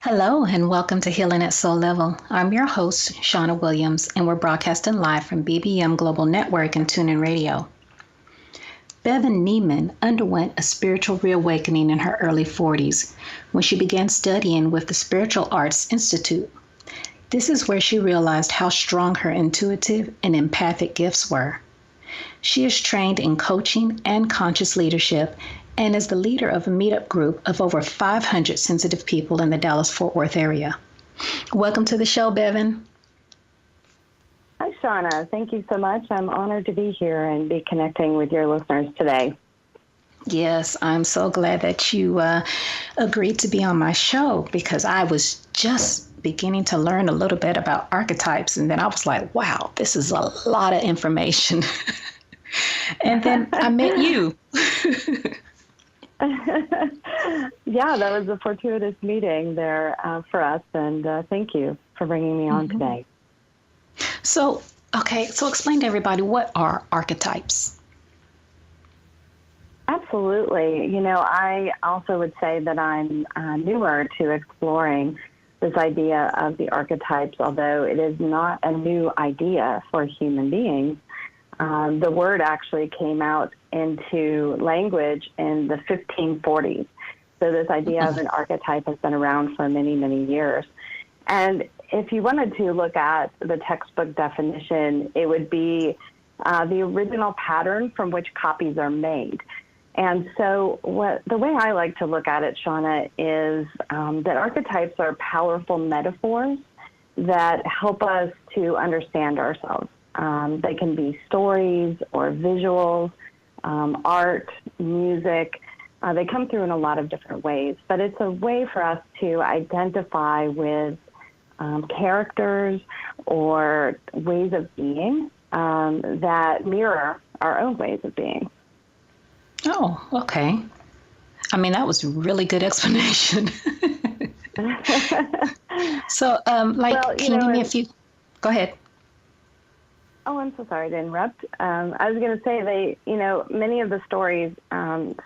Hello, and welcome to Healing at Soul Level. I'm your host, Shauna Williams, and we're broadcasting live from BBM Global Network and TuneIn Radio. Bevan Neiman underwent a spiritual reawakening in her early 40s when she began studying with the Spiritual Arts Institute. This is where she realized how strong her intuitive and empathic gifts were. She is trained in coaching and conscious leadership and is the leader of a meetup group of over 500 sensitive people in the Dallas-Fort Worth area. Welcome to the show, Bevan. Hi, Shauna. Thank you so much. I'm honored to be here and be connecting with your listeners today. Yes, I'm so glad that you agreed to be on my show because I was just beginning to learn a little bit about archetypes, and then I was like, wow, this is a lot of information. And then I met you. Yeah, that was a fortuitous meeting there for us, and thank you for bringing me on today. So explain to everybody, what are archetypes? Absolutely. You know, I also would say that I'm newer to exploring this idea of the archetypes, although it is not a new idea for human beings. The word actually came out into language in the 1540s. So this idea of an archetype has been around for many, many years. And if you wanted to look at the textbook definition, it would be the original pattern from which copies are made. And so the way I like to look at it, Shauna, is that archetypes are powerful metaphors that help us to understand ourselves. They can be stories or visuals, art, music. They come through in a lot of different ways, but it's a way for us to identify with characters or ways of being that mirror our own ways of being. Oh, okay. I mean, that was a really good explanation. So, can you give me a few? Go ahead. Oh, I'm so sorry to interrupt. I was going to say many of the stories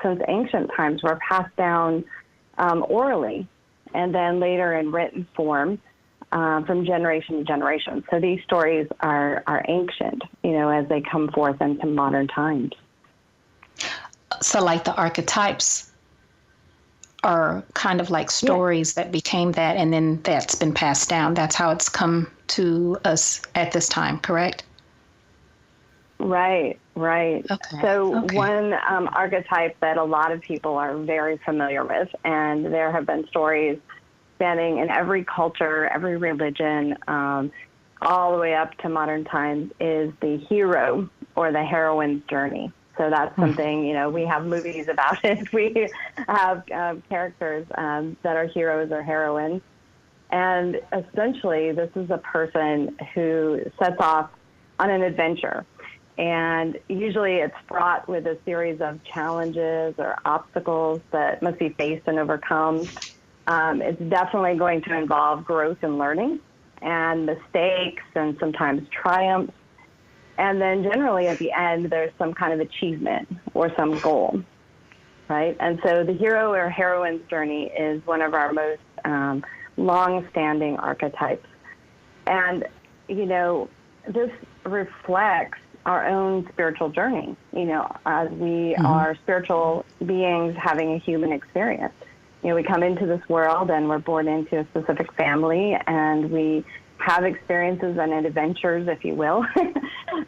since ancient times were passed down orally and then later in written form from generation to generation. So these stories are ancient, as they come forth into modern times. So like the archetypes are kind of like stories that became that, and then that's been passed down. That's how it's come to us at this time, correct? Right. Okay. So one archetype that a lot of people are very familiar with, and there have been stories spanning in every culture, every religion, all the way up to modern times, is the hero or the heroine's journey. So that's something, we have movies about it. We have characters that are heroes or heroines. And essentially, this is a person who sets off on an adventure. And usually it's fraught with a series of challenges or obstacles that must be faced and overcome. It's definitely going to involve growth and learning and mistakes and sometimes triumphs. And then generally at the end, there's some kind of achievement or some goal, right? And so the hero or heroine's journey is one of our most long-standing archetypes. And, this reflects our own spiritual journey, as we are spiritual beings having a human experience. We come into this world and we're born into a specific family, and we have experiences and adventures, if you will.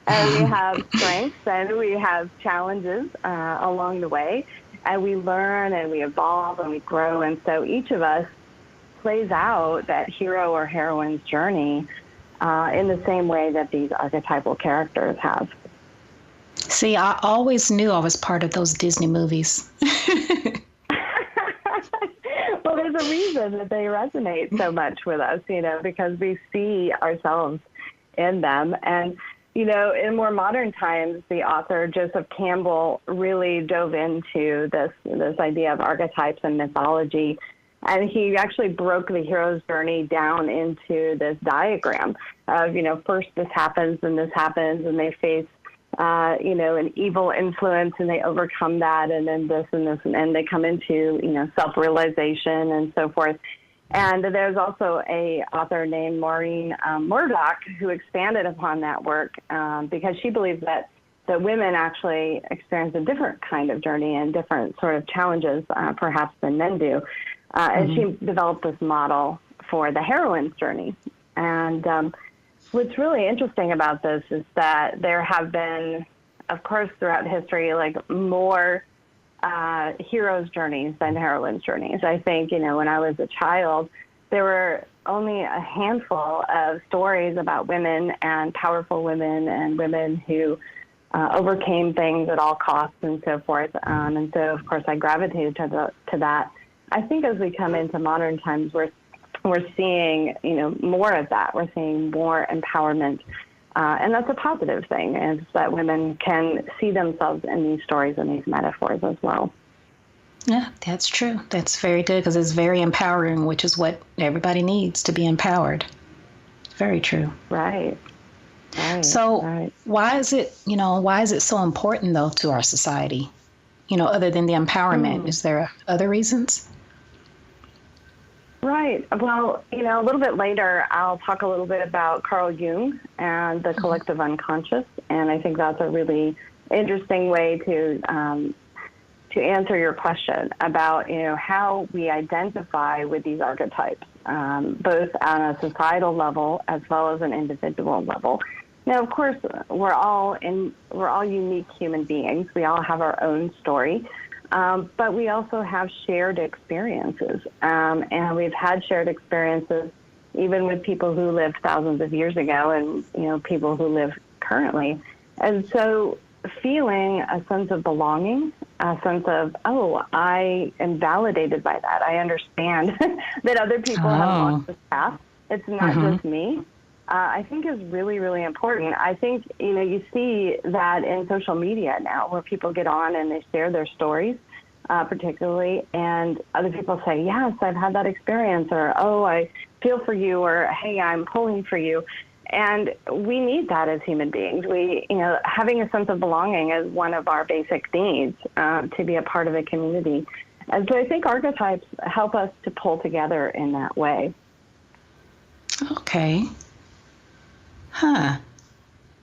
And we have strengths and we have challenges along the way. And we learn and we evolve and we grow. And so each of us plays out that hero or heroine's journey in the same way that these archetypal characters have. See, I always knew I was part of those Disney movies. Well, there's a reason that they resonate so much with us, because we see ourselves in them. And, in more modern times, the author Joseph Campbell really dove into this idea of archetypes and mythology. And he actually broke the hero's journey down into this diagram of, first this happens and this happens, and they face an evil influence, and they overcome that, and then this and this, and they come into, self-realization and so forth. And there's also a author named Maureen Murdoch who expanded upon that work because she believes that women actually experience a different kind of journey and different sort of challenges perhaps than men do. And she developed this model for the heroine's journey. And what's really interesting about this is that there have been, of course, throughout history, like more heroes' journeys than heroines' journeys. I think, when I was a child, there were only a handful of stories about women and powerful women and women who overcame things at all costs and so forth. And so, of course, I gravitated to that. I think as we come into modern times, we're seeing, more of that. We're seeing more empowerment. And that's a positive thing, is that women can see themselves in these stories and these metaphors as well. Yeah, that's true. That's very good, because it's very empowering, which is what everybody needs, to be empowered. Very true. Right. So why is it so important, though, to our society? Other than the empowerment, is there other reasons? Right. Well, a little bit later, I'll talk a little bit about Carl Jung and the collective unconscious. And I think that's a really interesting way to answer your question about, how we identify with these archetypes, both on a societal level as well as an individual level. Now, of course, we're all unique human beings. We all have our own story. But we also have shared experiences, and we've had shared experiences even with people who lived thousands of years ago and, people who live currently. And so feeling a sense of belonging, a sense of, oh, I am validated by that. I understand that other people have walked this path. It's not just me. I think is really, really important. I think, you see that in social media now, where people get on and they share their stories, particularly, and other people say, yes, I've had that experience, or, oh, I feel for you, or, hey, I'm pulling for you. And we need that as human beings. We, having a sense of belonging is one of our basic needs, to be a part of a community. And so I think archetypes help us to pull together in that way. Okay. Huh.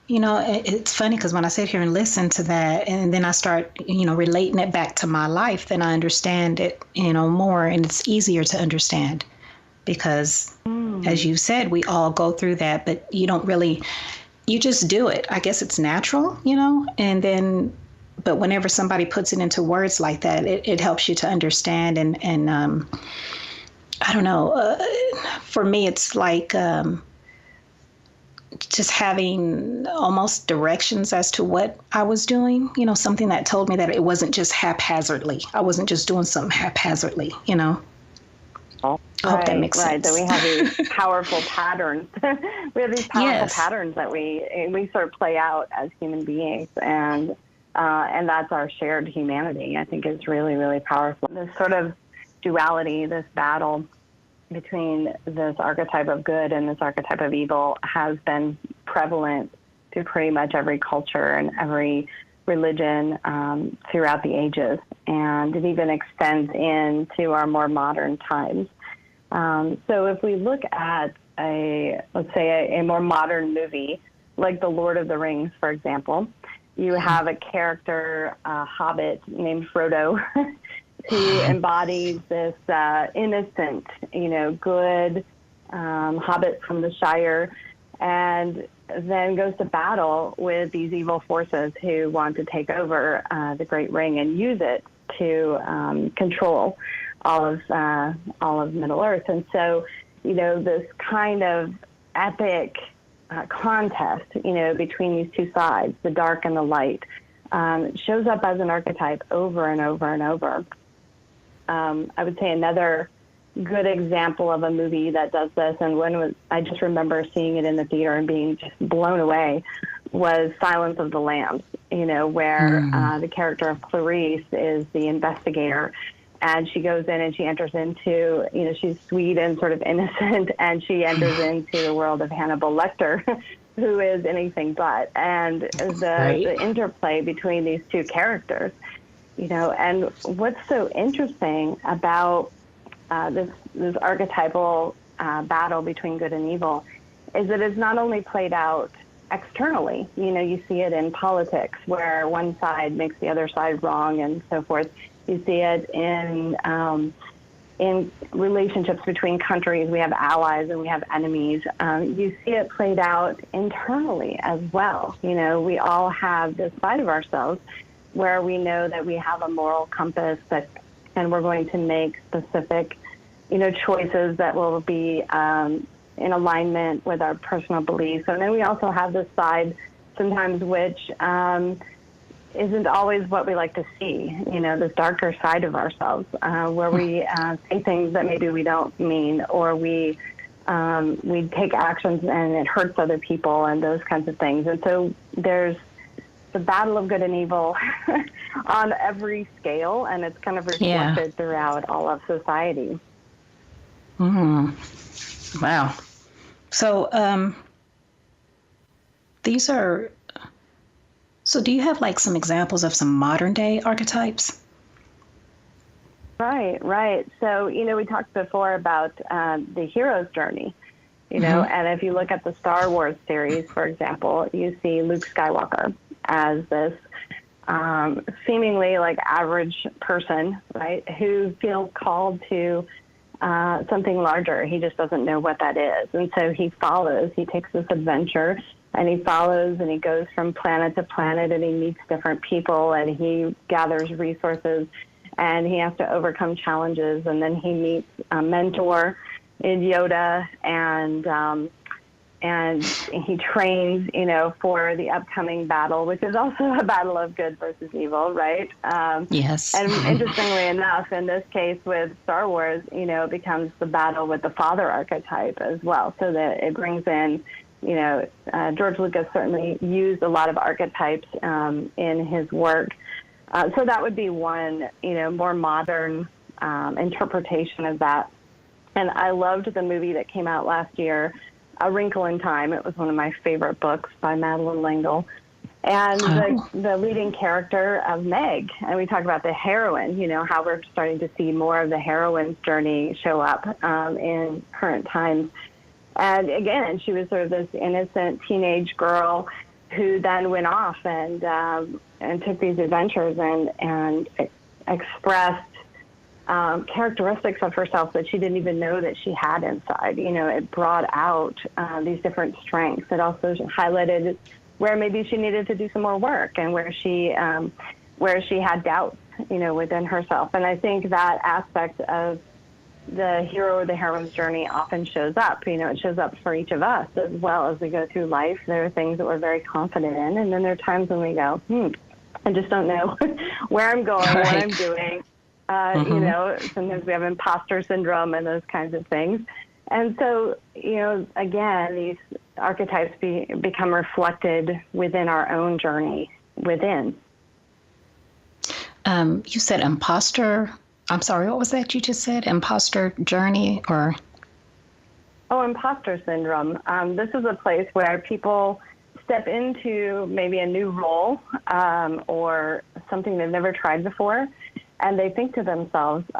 It's funny, because when I sit here and listen to that, and then I start, relating it back to my life, then I understand it, more, and it's easier to understand, because as you said, we all go through that, but you just do it. I guess it's natural, and then, but whenever somebody puts it into words like that, it helps you to understand. And I don't know, for me, it's like, just having almost directions as to what I was doing, something that told me that it wasn't just haphazardly. I wasn't just doing something haphazardly, I hope that makes sense. Right, that we have these powerful patterns. We have these powerful patterns that we sort of play out as human beings, and that's our shared humanity. I think is really, really powerful. This sort of duality, this battle between this archetype of good and this archetype of evil has been prevalent to pretty much every culture and every religion throughout the ages, and it even extends into our more modern times. So if we look at let's say a more modern movie, like The Lord of the Rings, for example, you have a character, a hobbit named Frodo, who embodies this innocent, good hobbit from the Shire, and then goes to battle with these evil forces who want to take over the Great Ring and use it to control all of Middle Earth. And so, this kind of epic contest, between these two sides, the dark and the light, shows up as an archetype over and over and over. I would say another good example of a movie that does this, and I just remember seeing it in the theater and being just blown away, was Silence of the Lambs, where the character of Clarice is the investigator, and she goes in and she enters into, she's sweet and sort of innocent, and she enters into the world of Hannibal Lecter, who is anything but, and the interplay between these two characters. And what's so interesting about this archetypal battle between good and evil is that it's not only played out externally. You see it in politics where one side makes the other side wrong and so forth. You see it in relationships between countries. We have allies and we have enemies. You see it played out internally as well. We all have this side of ourselves where we know that we have a moral compass and we're going to make specific, choices that will be in alignment with our personal beliefs. And then we also have this side sometimes which isn't always what we like to see, this darker side of ourselves, where we say things that maybe we don't mean, or we take actions and it hurts other people and those kinds of things. And so there's the battle of good and evil on every scale, and it's kind of reflected throughout all of society. Wow. So so do you have like some examples of some modern day archetypes? Right. So, we talked before about the hero's journey, and if you look at the Star Wars series, for example, you see Luke Skywalker as this seemingly like average person, right, who feels called to something larger. He just doesn't know what that is. And so he takes this adventure and he follows and he goes from planet to planet and he meets different people and he gathers resources and he has to overcome challenges. And then he meets a mentor in Yoda and he trains, for the upcoming battle, which is also a battle of good versus evil, right? Yes. And interestingly enough, in this case with Star Wars, it becomes the battle with the father archetype as well. So that it brings in, George Lucas certainly used a lot of archetypes in his work. So that would be one, more modern interpretation of that. And I loved the movie that came out last year, A Wrinkle in Time. It was one of my favorite books by Madeleine L'Engle. And the leading character of Meg, and we talk about the heroine, how we're starting to see more of the heroine's journey show up in current times. And again, she was sort of this innocent teenage girl who then went off and took these adventures and expressed characteristics of herself that she didn't even know that she had inside. It brought out these different strengths. It also highlighted where maybe she needed to do some more work and where she had doubts, within herself. And I think that aspect of the hero or the heroine's journey often shows up. It shows up for each of us as well as we go through life. There are things that we're very confident in, and then there are times when we go, I just don't know where I'm going, what I'm doing. Sometimes we have imposter syndrome and those kinds of things. And so, again, these archetypes become reflected within our own journey within. You said imposter. I'm sorry, what was that you just said? Imposter journey or? Oh, imposter syndrome. This is a place where people step into maybe a new role or something they've never tried before. And they think to themselves, who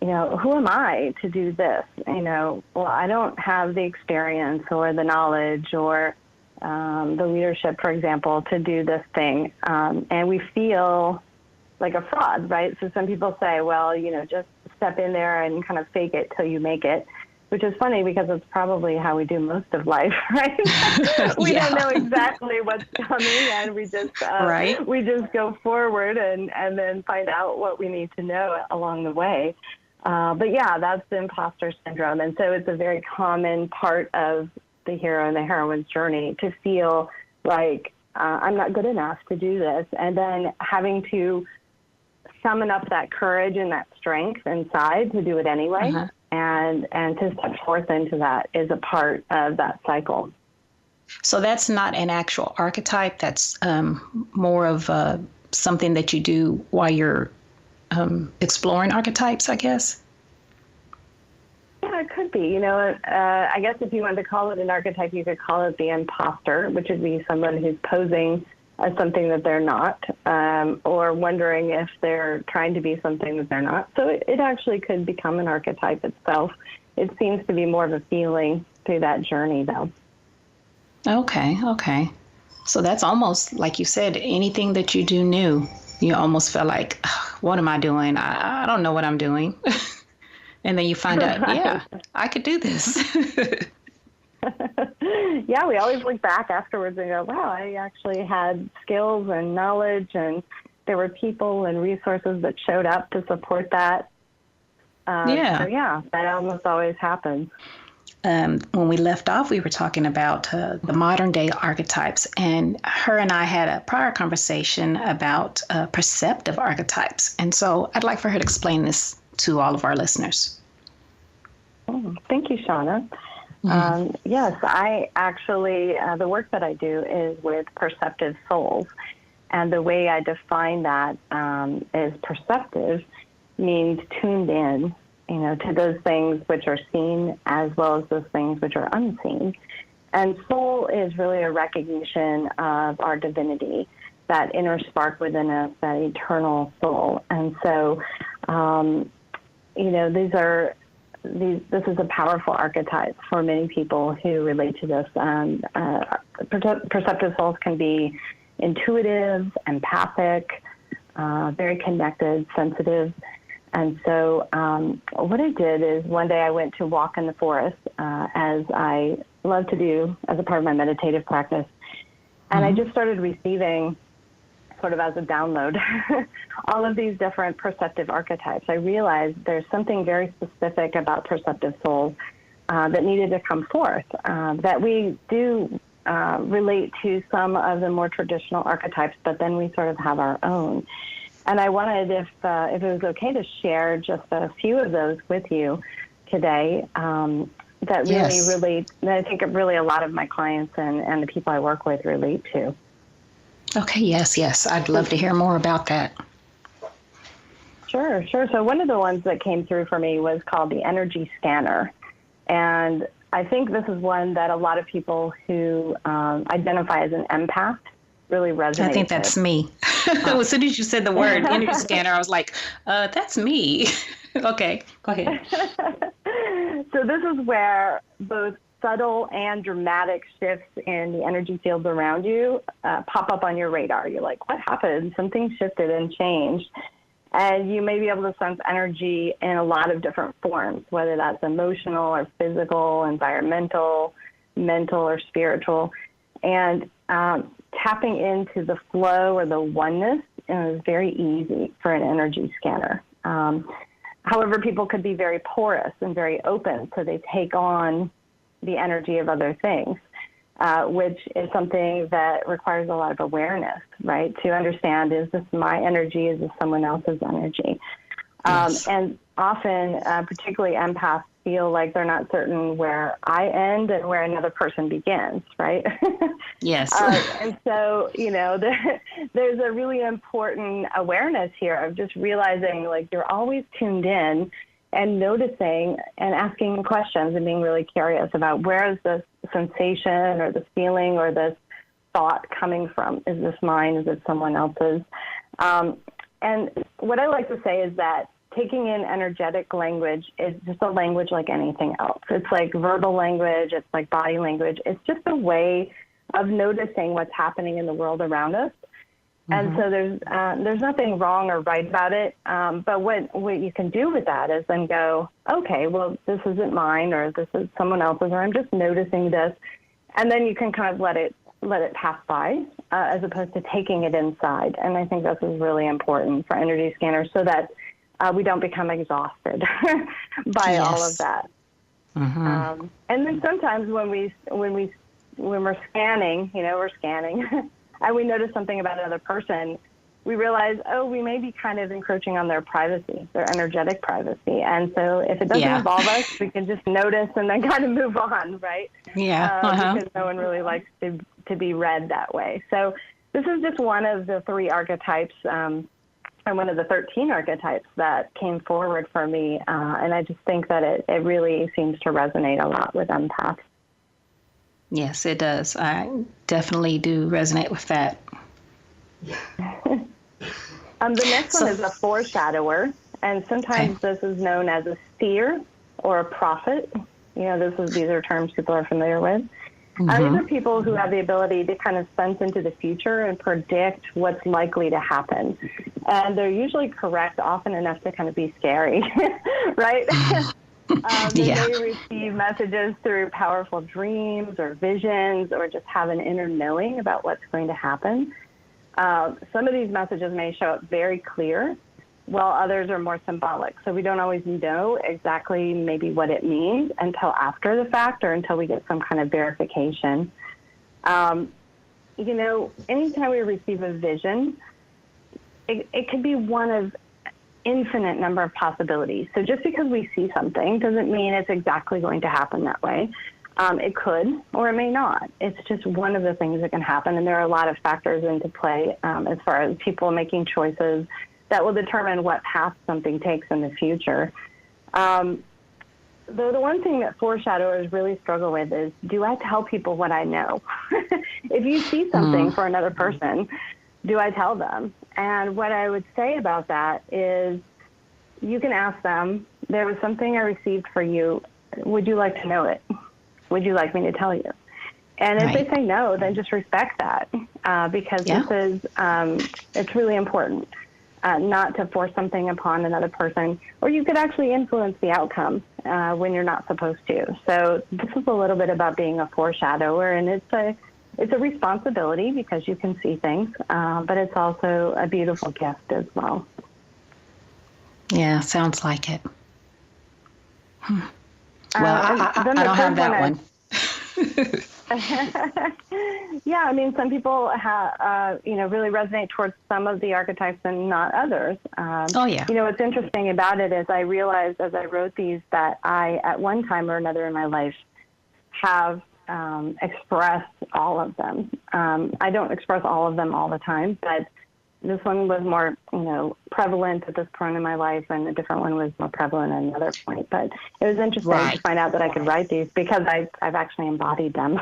am I to do this? Well, I don't have the experience or the knowledge or the leadership, for example, to do this thing. And we feel like a fraud, right? So some people say, well, just step in there and kind of fake it till you make it, which is funny because it's probably how we do most of life, right? We don't know exactly what's coming, and we just go forward and then find out what we need to know along the way. But yeah, that's the imposter syndrome. And so it's a very common part of the hero and the heroine's journey to feel like I'm not good enough to do this. And then having to summon up that courage and that strength inside to do it anyway. And to step forth into that is a part of that cycle. So that's not an actual archetype. That's more of something that you do while you're exploring archetypes, I guess. Yeah, it could be. I guess if you wanted to call it an archetype, you could call it the imposter, which would be someone who's posing as something that they're not, or wondering if they're trying to be something that they're not. So it actually could become an archetype itself. It seems to be more of a feeling through that journey, though. Okay. So that's almost like you said, anything that you do new, you almost feel like, what am I doing? I don't know what I'm doing. And then you find out, yeah, I could do this. Yeah, we always look back afterwards and go, wow, I actually had skills and knowledge, and there were people and resources that showed up to support that. Yeah. So yeah, that almost always happens. When we left off, we were talking about the modern day archetypes, and her and I had a prior conversation about perceptive archetypes. And so I'd like for her to explain this to all of our listeners. Oh, thank you, Shauna. Yes, I actually, the work that I do is with perceptive souls. And the way I define that is perceptive means tuned in, to those things which are seen as well as those things which are unseen. And soul is really a recognition of our divinity, that inner spark within us, that eternal soul. And so, this is a powerful archetype for many people who relate to this. Perceptive souls can be intuitive, empathic, very connected, sensitive. And so what I did is one day I went to walk in the forest, as I love to do as a part of my meditative practice. And I just started receiving, sort of as a download, all of these different perceptive archetypes. I realized there's something very specific about perceptive souls that needed to come forth, that we do relate to some of the more traditional archetypes, but then we sort of have our own. And I wanted, if it was okay, to share just a few of those with you today that really relate, that I think really a lot of my clients and the people I work with relate to. Okay, yes. I'd love to hear more about that. Sure. So one of the ones that came through for me was called the energy scanner. And I think this is one that a lot of people who identify as an empath really resonate with. I think that's me. As soon as you said the word energy scanner, I was like, that's me. Okay, go ahead. So this is where both subtle and dramatic shifts in the energy fields around you pop up on your radar. You're like, what happened? Something shifted and changed. And you may be able to sense energy in a lot of different forms, whether that's emotional or physical, environmental, mental, or spiritual. And tapping into the flow or the oneness is very easy for an energy scanner. However, people could be very porous and very open, so they take on the energy of other things, which is something that requires a lot of awareness, right? To understand, is this my energy? Is this someone else's energy? Yes. And often, particularly empaths, feel like they're not certain where I end and where another person begins, right? Yes. And so, there's a really important awareness here of just realizing, like, you're always tuned in and noticing and asking questions and being really curious about where is this sensation or this feeling or this thought coming from? Is this mine? Is it someone else's? And what I like to say is that taking in energetic language is just a language like anything else. It's like verbal language. It's like body language. It's just a way of noticing what's happening in the world around us. And so there's nothing wrong or right about it. But what you can do with that is then go, okay, well, this isn't mine, or this is someone else's, or I'm just noticing this. And then you can kind of let it pass by, as opposed to taking it inside. And I think this is really important for energy scanners, so that we don't become exhausted by all of that. And then sometimes when we're scanning, we're scanning. And we notice something about another person, we realize, we may be kind of encroaching on their privacy, their energetic privacy. And so if it doesn't involve us, we can just notice and then kind of move on, right? Yeah. Because no one really likes to be read that way. So this is just one of the 3 archetypes, and one of the 13 archetypes that came forward for me. And I just think that it really seems to resonate a lot with empaths. Yes, it does. I definitely do resonate with that. The next one is a foreshadower, and sometimes this is known as a seer or a prophet. These are terms people are familiar with. These are people who have the ability to kind of sense into the future and predict what's likely to happen. And they're usually correct often enough to kind of be scary, right? They may receive messages through powerful dreams or visions, or just have an inner knowing about what's going to happen. Some of these messages may show up very clear, while others are more symbolic. So we don't always know exactly maybe what it means until after the fact, or until we get some kind of verification. Anytime we receive a vision, it could be one of infinite number of possibilities. So just because we see something doesn't mean it's exactly going to happen that way. It could, or it may not. It's just one of the things that can happen. And there are a lot of factors into play as far as people making choices that will determine what path something takes in the future. Though the one thing that foreshadowers really struggle with is, do I tell people what I know? If you see something for another person, do I tell them? And what I would say about that is, you can ask them, there was something I received for you. Would you like to know it? Would you like me to tell you? And if they say no, then just respect that, because it's really important. Not to force something upon another person, or you could actually influence the outcome when you're not supposed to. So this is a little bit about being a foreshadower, and it's a responsibility because you can see things, but it's also a beautiful gift as well. Yeah, sounds like it. Well, I don't have that one. Yeah, I mean, some people have, really resonate towards some of the archetypes and not others. What's interesting about it is I realized as I wrote these that I, at one time or another in my life, have expressed all of them. I don't express all of them all the time, but this one was more, prevalent at this point in my life, and a different one was more prevalent at another point. But it was interesting to find out that I could write these because I've actually embodied them.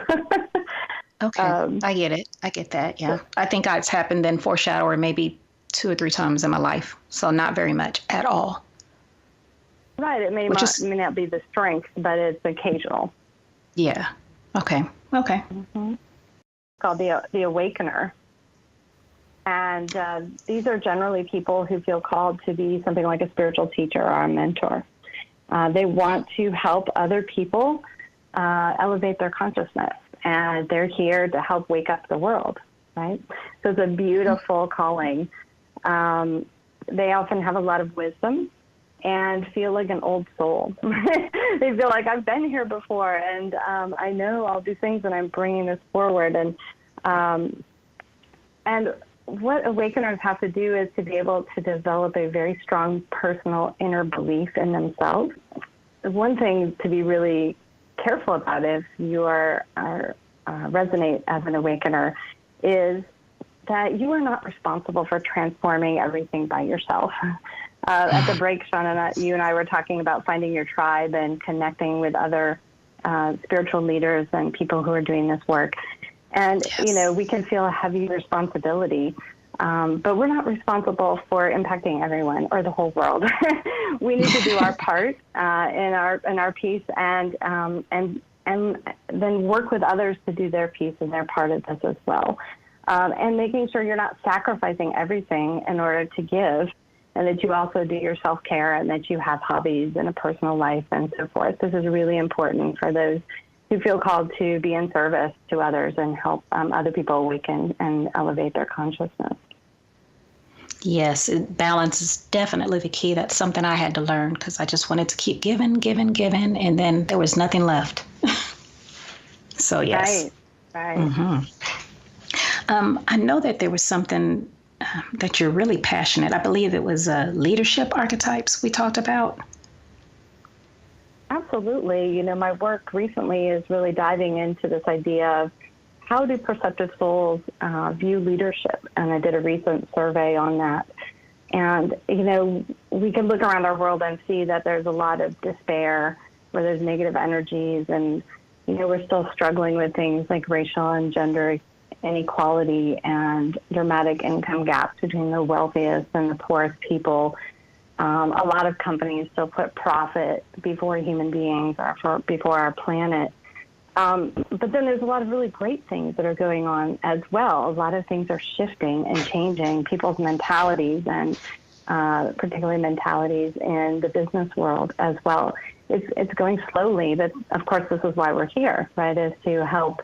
Okay, I get it. I get that, yeah. I think it's happened in foreshadower maybe 2 or 3 times in my life, so not very much at all. Right, it may not be the strength, but it's occasional. Yeah, okay. Mm-hmm. It's called the Awakener. And these are generally people who feel called to be something like a spiritual teacher or a mentor. They want to help other people elevate their consciousness, and they're here to help wake up the world, right? So it's a beautiful calling. They often have a lot of wisdom and feel like an old soul. They feel like, I've been here before, and I know all these things, and I'm bringing this forward. And what awakeners have to do is to be able to develop a very strong personal inner belief in themselves. One thing to be really careful about if you resonate as an awakener is that you are not responsible for transforming everything by yourself. At the break, Shauna, you and I were talking about finding your tribe and connecting with other spiritual leaders and people who are doing this work. And, we can feel a heavy responsibility, but we're not responsible for impacting everyone or the whole world. We need to do our part in our piece, and then work with others to do their piece and their part of this as well. And making sure you're not sacrificing everything in order to give, and that you also do your self-care, and that you have hobbies and a personal life and so forth. This is really important for those who feel called to be in service to others and help other people awaken and elevate their consciousness. Yes, balance is definitely the key. That's something I had to learn because I just wanted to keep giving, and then there was nothing left. So, yes. Right. Mm-hmm. I know that there was something that you're really passionate. I believe it was leadership archetypes we talked about. Absolutely. My work recently is really diving into this idea of how do perceptive souls view leadership? And I did a recent survey on that. And, we can look around our world and see that there's a lot of despair, where there's negative energies, and, we're still struggling with things like racial and gender inequality and dramatic income gaps between the wealthiest and the poorest people. A lot of companies still put profit before human beings or before our planet. But then there's a lot of really great things that are going on as well. A lot of things are shifting and changing people's mentalities, and particularly mentalities in the business world as well. It's going slowly, but of course this is why we're here, right? Is to help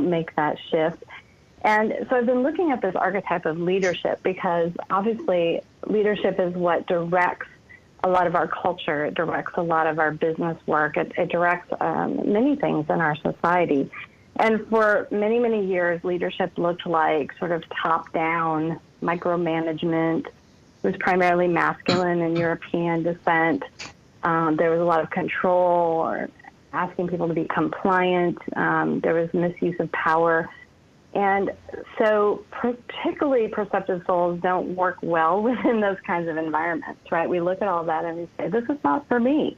make that shift. And so I've been looking at this archetype of leadership because obviously leadership is what directs a lot of our culture. It directs a lot of our business work. It directs many things in our society. And for many, many years, leadership looked like sort of top-down micromanagement. It was primarily masculine and European descent. There was a lot of control or asking people to be compliant. There was misuse of power. And so particularly perceptive souls don't work well within those kinds of environments, right? We look at all that and we say, this is not for me.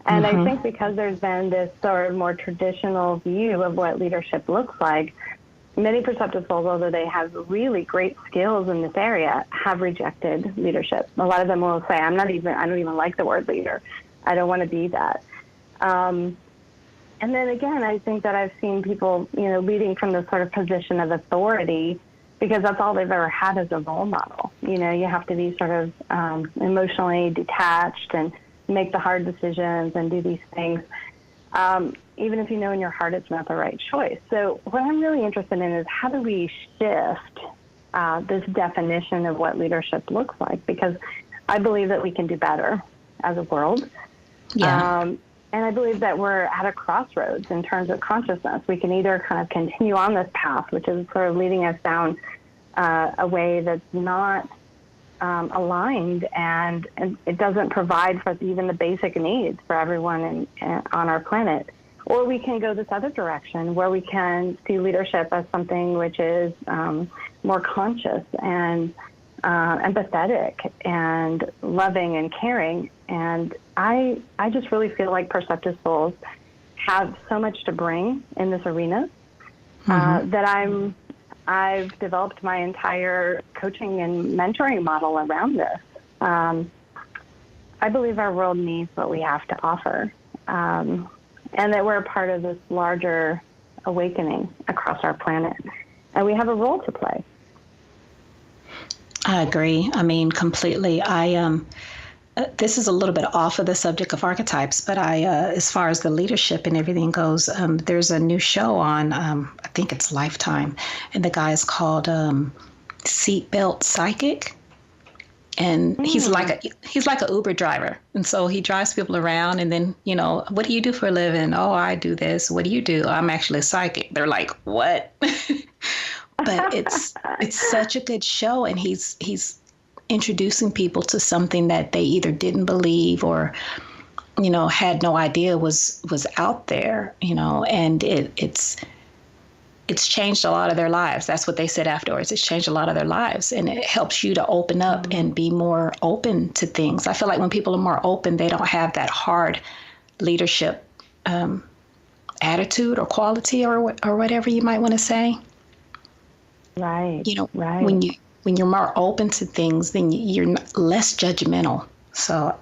And I think because there's been this sort of more traditional view of what leadership looks like, many perceptive souls, although they have really great skills in this area, have rejected leadership. A lot of them will say, I don't even like the word leader. I don't want to be that. And then again, I think that I've seen people, leading from this sort of position of authority because that's all they've ever had as a role model. You have to be sort of emotionally detached and make the hard decisions and do these things, even if you know in your heart it's not the right choice. So what I'm really interested in is how do we shift this definition of what leadership looks like? Because I believe that we can do better as a world. Yeah. And I believe that we're at a crossroads in terms of consciousness. We can either kind of continue on this path, which is sort of leading us down a way that's not aligned and it doesn't provide for even the basic needs for everyone on our planet. Or we can go this other direction where we can see leadership as something which is more conscious and empathetic and loving and caring. And I just really feel like perceptive souls have so much to bring in this arena that I've developed my entire coaching and mentoring model around this. I believe our world needs what we have to offer, and that we're a part of this larger awakening across our planet, and we have a role to play. I agree. I mean, completely. This is a little bit off of the subject of archetypes, but as far as the leadership and everything goes, there's a new show on, I think it's Lifetime, and the guy is called Seatbelt Psychic, and he's like a Uber driver, and so he drives people around, and then what do you do for a living? Oh, I do this. What do you do? I'm actually a psychic. They're like, what? But it's such a good show, and he's introducing people to something that they either didn't believe or had no idea was out there, and it's changed a lot of their lives. That's what they said afterwards. It's changed a lot of their lives, and it helps you to open up and be more open to things. I feel like when people are more open, they don't have that hard leadership attitude or quality or whatever you might want to say. Right. Right. When you're more open to things, then you're less judgmental. So,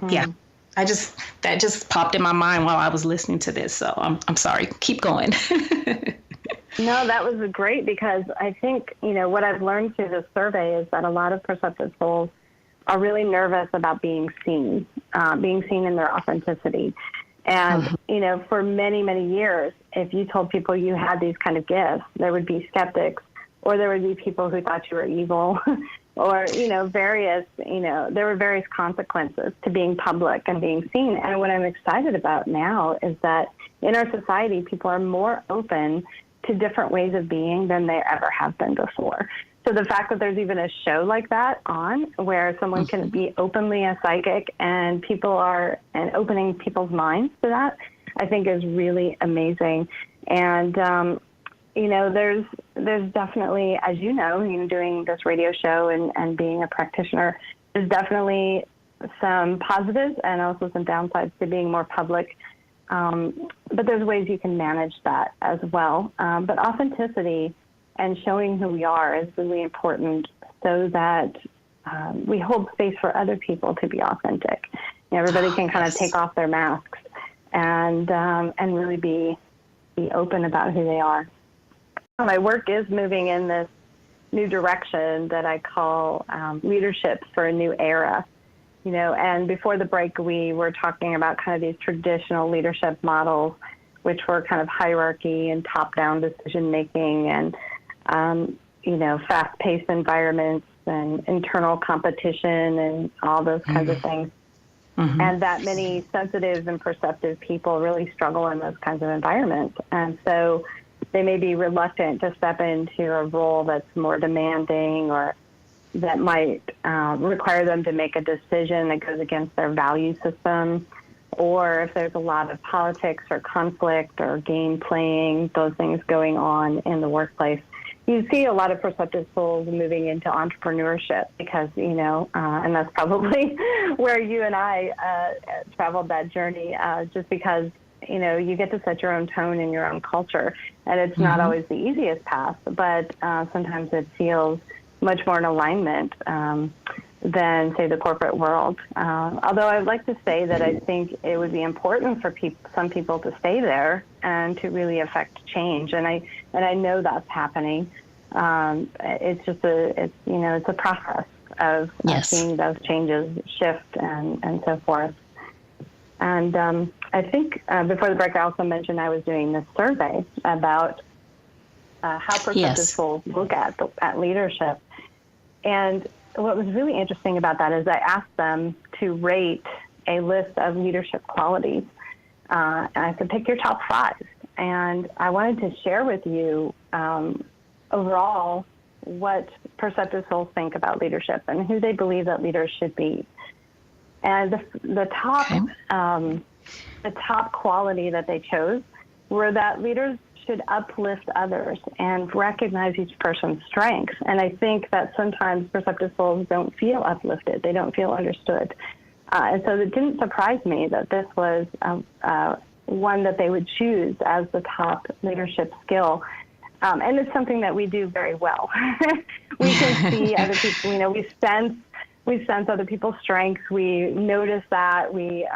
yeah, that just popped in my mind while I was listening to this. So I'm sorry. Keep going. No, that was great because I think, what I've learned through this survey is that a lot of perceptive souls are really nervous about being seen in their authenticity. And, for many, many years, if you told people you had these kind of gifts, there would be skeptics, or there would be people who thought you were evil, or, there were various consequences to being public and being seen. And what I'm excited about now is that in our society, people are more open to different ways of being than they ever have been before. So the fact that there's even a show like that on where someone can be openly a psychic and opening people's minds to that, I think is really amazing. And, there's definitely, as doing this radio show and being a practitioner, there's definitely some positives and also some downsides to being more public. but there's ways you can manage that as well. But authenticity and showing who we are is really important so that we hold space for other people to be authentic. Everybody can kind of take off their masks and really be open about who they are. My work is moving in this new direction that I call leadership for a new era. And before the break, we were talking about kind of these traditional leadership models, which were kind of hierarchy and top-down decision-making and, fast-paced environments and internal competition and all those kinds of things. Mm-hmm. And that many sensitive and perceptive people really struggle in those kinds of environments. And so they may be reluctant to step into a role that's more demanding or that might require them to make a decision that goes against their value system, or if there's a lot of politics or conflict or game playing, those things going on in the workplace. You see a lot of perceptive souls moving into entrepreneurship because, and that's probably where you and I traveled that journey, just because, you get to set your own tone in your own culture. And it's not always the easiest path, but sometimes it feels much more in alignment than, say, the corporate world. Although I would like to say that I think it would be important for some people to stay there and to really affect change. And I know that's happening. It's just it's a process of seeing those changes shift and so forth. And I think before the break, I also mentioned I was doing this survey about how perceptive souls look at leadership. And what was really interesting about that is I asked them to rate a list of leadership qualities. And I said, pick your top 5. And I wanted to share with you overall what perceptive souls think about leadership and who they believe that leaders should be. And the top quality that they chose were that leaders should uplift others and recognize each person's strengths. And I think that sometimes perceptive souls don't feel uplifted. They don't feel understood. And so it didn't surprise me that this was one that they would choose as the top leadership skill. And it's something that we do very well. We can see other people, we sense other people's strengths. We notice that. We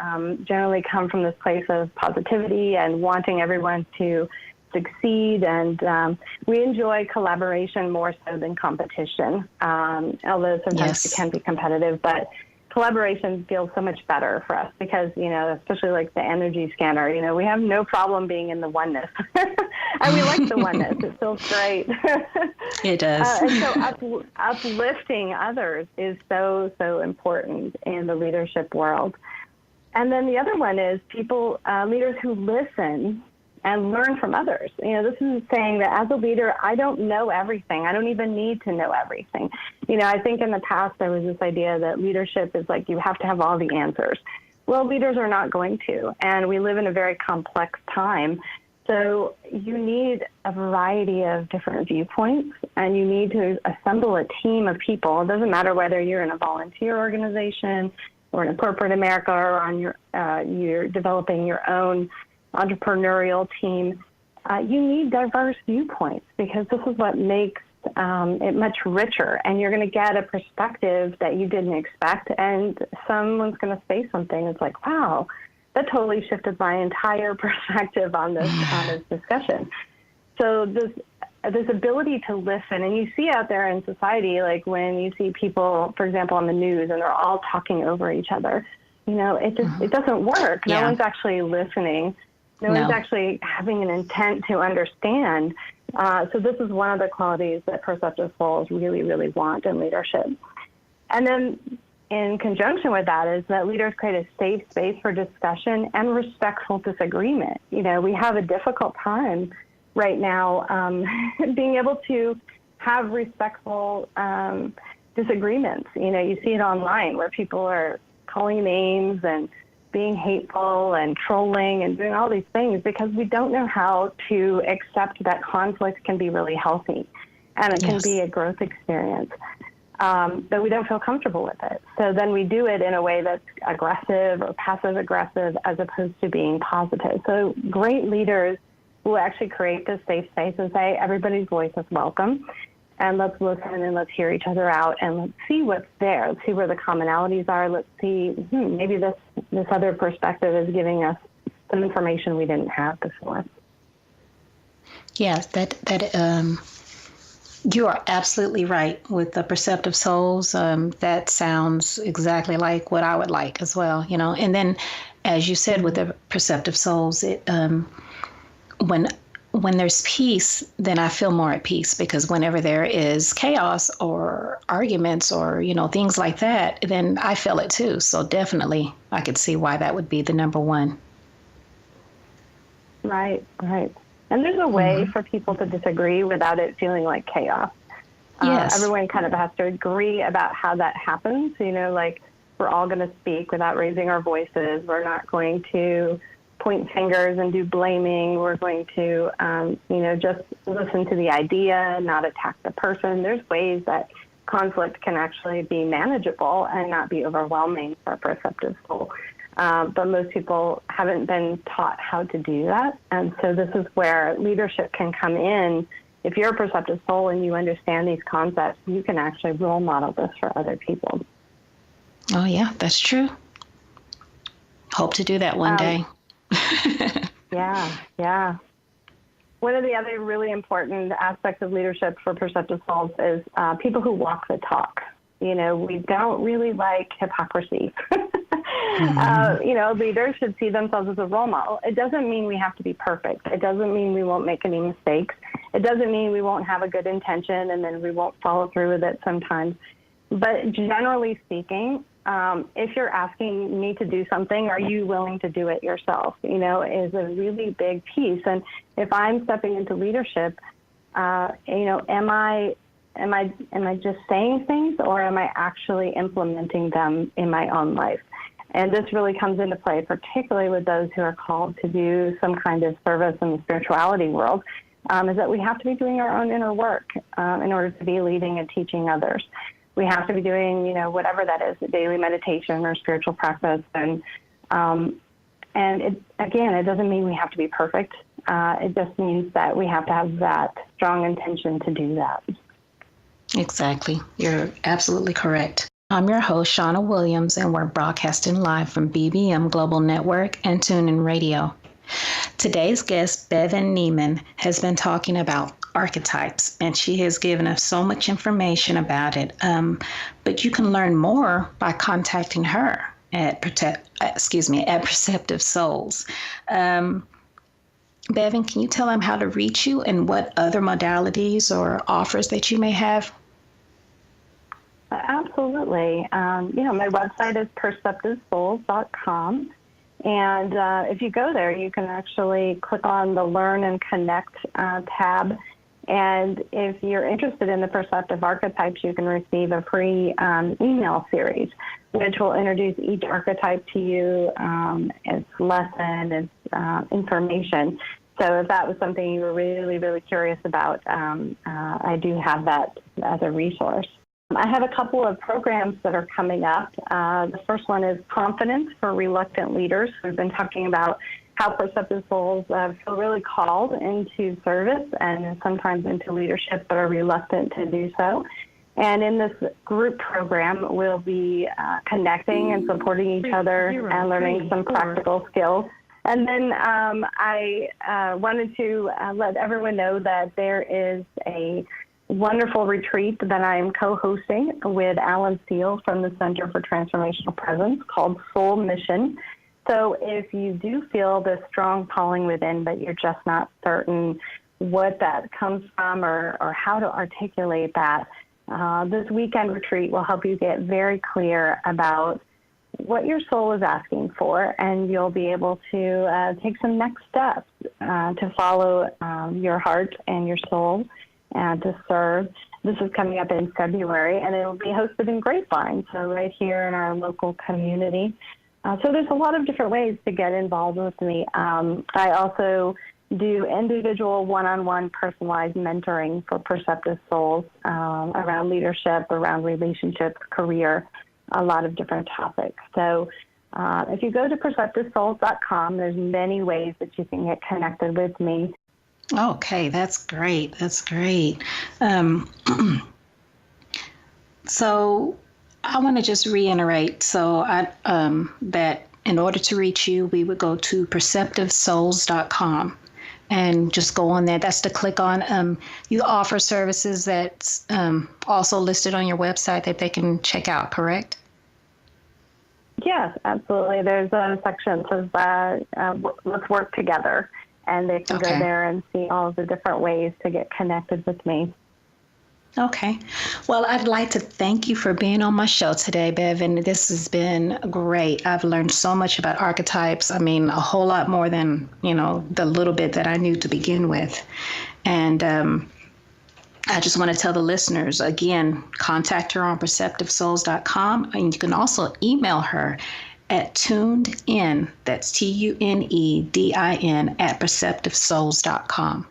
generally come from this place of positivity and wanting everyone to succeed. And we enjoy collaboration more so than competition, although sometimes it can be competitive. But collaboration feels so much better for us because, especially like the energy scanner, we have no problem being in the oneness. And we like the oneness. It feels great. It does. And so uplifting others is so, so important in the leadership world. And then the other one is leaders who listen and learn from others. This is saying that as a leader, I don't know everything. I don't even need to know everything. I think in the past there was this idea that leadership is like you have to have all the answers. Well, leaders are not going to, and we live in a very complex time. So you need a variety of different viewpoints, and you need to assemble a team of people. It doesn't matter whether you're in a volunteer organization or in a corporate America or on you're developing your own entrepreneurial team. You need diverse viewpoints because this is what makes it much richer, and you're going to get a perspective that you didn't expect, and someone's going to say something. It's like, wow, that totally shifted my entire perspective on this discussion. So this ability to listen, and you see out there in society, like when you see people, for example, on the news, and they're all talking over each other, it doesn't work. No one's actually listening. No one's actually having an intent to understand. So this is one of the qualities that perceptive souls really, really want in leadership. And then in conjunction with that is that leaders create a safe space for discussion and respectful disagreement. We have a difficult time right now being able to have respectful disagreements. You see it online where people are calling names and being hateful and trolling and doing all these things because we don't know how to accept that conflict can be really healthy and it can be a growth experience. but we don't feel comfortable with it. So then we do it in a way that's aggressive or passive aggressive as opposed to being positive. So great leaders will actually create this safe space and say, everybody's voice is welcome. And let's listen and let's hear each other out and let's see what's there. Let's see where the commonalities are. Let's see, maybe this other perspective is giving us some information we didn't have before. Yes, you are absolutely right with the perceptive souls. That sounds exactly like what I would like as well, And then, as you said, with the perceptive souls, when there's peace, then I feel more at peace, because whenever there is chaos or arguments or, things like that, then I feel it too. So definitely I could see why that would be the number one. Right. And there's a way for people to disagree without it feeling like chaos. Yes. Everyone kind of has to agree about how that happens. Like we're all going to speak without raising our voices. We're not going to point fingers and do blaming. We're going to, just listen to the idea, not attack the person. There's ways that conflict can actually be manageable and not be overwhelming for a perceptive soul. But most people haven't been taught how to do that. And so this is where leadership can come in. If you're a perceptive soul and you understand these concepts, you can actually role model this for other people. Oh, yeah, that's true. Hope to do that one day. Yeah. One of the other really important aspects of leadership for perceptive souls is people who walk the talk. We don't really like hypocrisy. Leaders should see themselves as a role model. It doesn't mean we have to be perfect. It doesn't mean we won't make any mistakes. It doesn't mean we won't have a good intention and then we won't follow through with it sometimes. But generally speaking, if you're asking me to do something, are you willing to do it yourself? Is a really big piece. And if I'm stepping into leadership, am I just saying things, or am I actually implementing them in my own life? And this really comes into play, particularly with those who are called to do some kind of service in the spirituality world, is that we have to be doing our own inner work in order to be leading and teaching others. We have to be doing, whatever that is, daily meditation or spiritual practice. And it doesn't mean we have to be perfect. It just means that we have to have that strong intention to do that. Exactly. You're absolutely correct. I'm your host, Shauna Williams, and we're broadcasting live from BBM Global Network and TuneIn Radio. Today's guest, Bevan Neiman, has been talking about archetypes, and she has given us so much information about it. But you can learn more by contacting her at Perceptive Souls. Bevan, can you tell them how to reach you and what other modalities or offers that you may have? Absolutely. My website is perceptivesouls.com. And if you go there, you can actually click on the Learn and Connect tab. And if you're interested in the perceptive archetypes, you can receive a free email series, which will introduce each archetype to you, its lesson, its information. So if that was something you were really, really curious about, I do have that as a resource. I have a couple of programs that are coming up. The first one is Confidence for Reluctant Leaders. We've been talking about how perceptive souls feel really called into service and sometimes into leadership, but are reluctant to do so. And in this group program, we'll be connecting and supporting each other and learning some practical skills. And then I wanted to let everyone know that there is a wonderful retreat that I'm co-hosting with Alan Steele from the Center for Transformational Presence called Soul Mission. So if you do feel this strong calling within, but you're just not certain what that comes from or how to articulate that, this weekend retreat will help you get very clear about what your soul is asking for, and you'll be able to take some next steps to follow your heart and your soul and to serve. This is coming up in February, and it will be hosted in Grapevine, so right here in our local community. So there's a lot of different ways to get involved with me. I also do individual one-on-one personalized mentoring for perceptive souls around leadership, around relationships, career, a lot of different topics. So if you go to perceptivesouls.com, there's many ways that you can get connected with me. Okay, that's great. That's great. So I want to just reiterate that in order to reach you, we would go to perceptivesouls.com and just go on there. That's to click on. You offer services that's also listed on your website that they can check out, correct? Yes, absolutely. There's a section that says, let's work together. And they can go there and see all of the different ways to get connected with me. Okay. Well, I'd like to thank you for being on my show today, Bev, and this has been great. I've learned so much about archetypes. I mean, a whole lot more than, the little bit that I knew to begin with. And I just want to tell the listeners, again, contact her on perceptivesouls.com, and you can also email her at tunedin, that's TUNEDIN, at perceptivesouls.com.